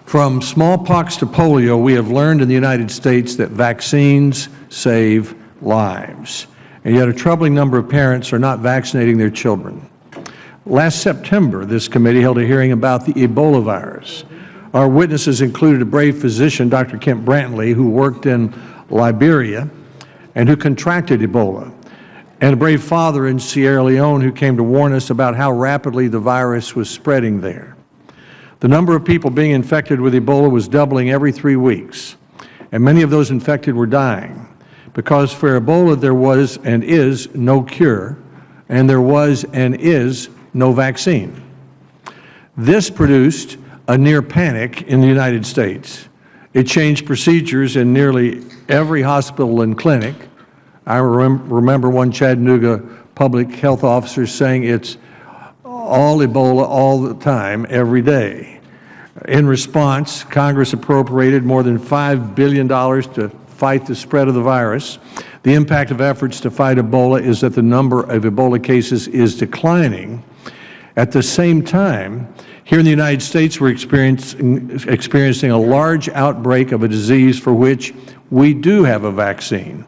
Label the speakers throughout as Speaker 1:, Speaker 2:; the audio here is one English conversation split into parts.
Speaker 1: From smallpox to polio, we have learned in the United States that vaccines save lives, and yet a troubling number of parents are not vaccinating their children. Last September, this committee held a hearing about the Ebola virus. Our witnesses included a brave physician, Dr. Kent Brantley, who worked in Liberia and who contracted Ebola, and a brave father in Sierra Leone who came to warn us about how rapidly the virus was spreading there. The number of people being infected with Ebola was doubling every 3 weeks, and many of those infected were dying because for Ebola there was and is no cure, and there was and is no vaccine. This produced a near panic in the United States. It changed procedures in nearly every hospital and clinic. I remember one Chattanooga public health officer saying it's all Ebola all the time, every day. In response, Congress appropriated more than $5 billion to fight the spread of the virus. The impact of efforts to fight Ebola is that the number of Ebola cases is declining. At the same time, here in the United States, we're experiencing a large outbreak of a disease for which we do have a vaccine.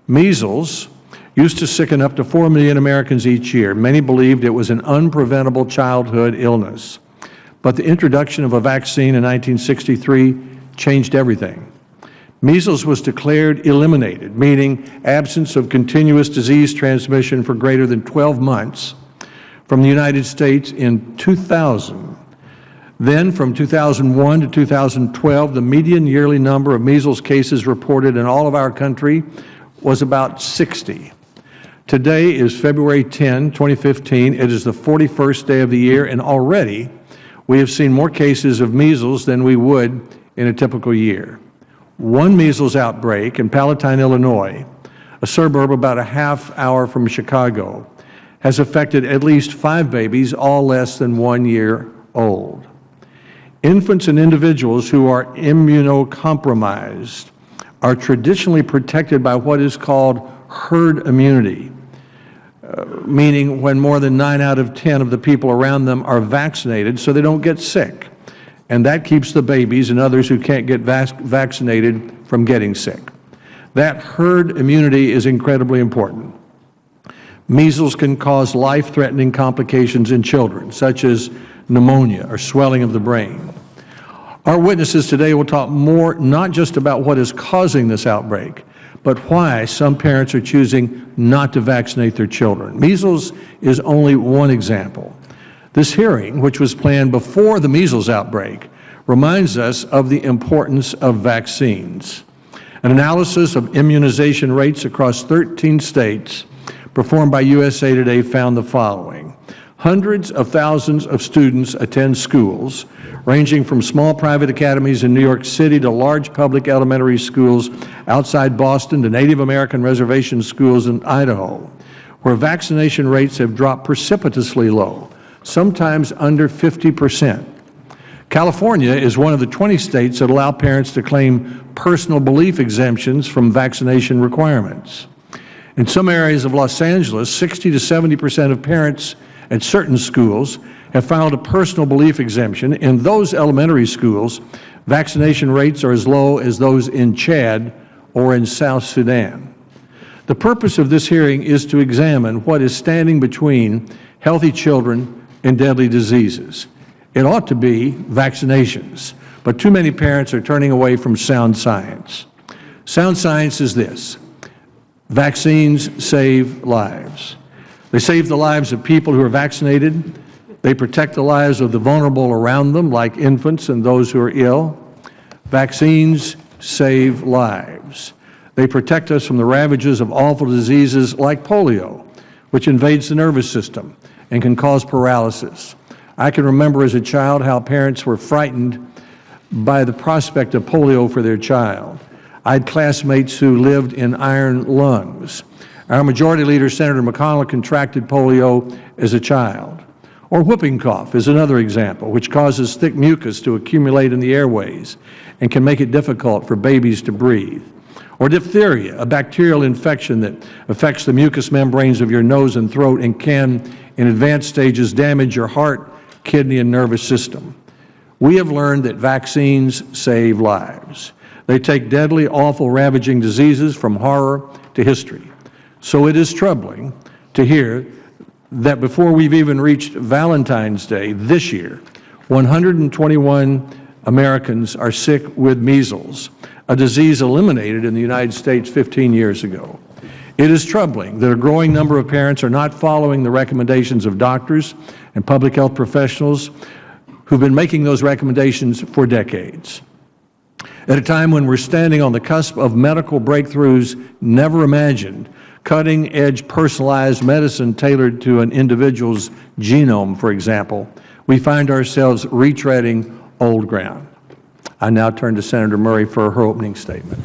Speaker 1: Measles used to sicken up to 4 million Americans each year. Many believed it was an unpreventable childhood illness. But the introduction of a vaccine in 1963 changed everything. Measles was declared eliminated, meaning absence of continuous disease transmission for greater than 12 months from the United States in 2000. Then, from 2001 to 2012, the median yearly number of measles cases reported in all of our country was about 60. Today is February 10, 2015. It is the 41st day of the year, and already we have seen more cases of measles than we would in a typical year. One measles outbreak in Palatine, Illinois, a suburb about a half hour from Chicago, has affected at least 5 babies, all less than 1 year old. Infants and individuals who are immunocompromised are traditionally protected by what is called herd immunity, meaning when more than 9 out of 10 of the people around them are vaccinated so they don't get sick. And that keeps the babies and others who can't get vaccinated from getting sick. That herd immunity is incredibly important. Measles can cause life-threatening complications in children, such as pneumonia or swelling of the brain. Our witnesses today will talk more not just about what is causing this outbreak, but why some parents are choosing not to vaccinate their children. Measles is only one example. This hearing, which was planned before the measles outbreak, reminds us of the importance of vaccines. An analysis of immunization rates across 13 states performed by USA Today found the following. Hundreds of thousands of students attend schools, ranging from small private academies in New York City to large public elementary schools outside Boston to Native American reservation schools in Idaho, where vaccination rates have dropped precipitously low, sometimes under 50%. California is one of the 20 states that allow parents to claim personal belief exemptions from vaccination requirements. In some areas of Los Angeles, 60 to 70% of parents at certain schools have filed a personal belief exemption. In those elementary schools, vaccination rates are as low as those in Chad or in South Sudan. The purpose of this hearing is to examine what is standing between healthy children and deadly diseases. It ought to be vaccinations, but too many parents are turning away from sound science. Sound science is this: vaccines save lives. They save the lives of people who are vaccinated. They protect the lives of the vulnerable around them, like infants and those who are ill. Vaccines save lives. They protect us from the ravages of awful diseases like polio, which invades the nervous system and can cause paralysis. I can remember as a child how parents were frightened by the prospect of polio for their child. I had classmates who lived in iron lungs. Our Majority Leader, Senator McConnell, contracted polio as a child. Or whooping cough is another example, which causes thick mucus to accumulate in the airways and can make it difficult for babies to breathe. Or diphtheria, a bacterial infection that affects the mucous membranes of your nose and throat and can, in advanced stages, damage your heart, kidney, and nervous system. we have learned that vaccines save lives. They take deadly, awful, ravaging diseases from horror to history. So it is troubling to hear that before we've even reached Valentine's Day this year, 121 Americans are sick with measles, a disease eliminated in the United States 15 years ago. It is troubling that a growing number of parents are not following the recommendations of doctors and public health professionals who've been making those recommendations for decades. At a time when we're standing on the cusp of medical breakthroughs never imagined, cutting-edge personalized medicine tailored to an individual's genome, for example, we find ourselves retreading old ground. I now turn to Senator Murray for her opening statement.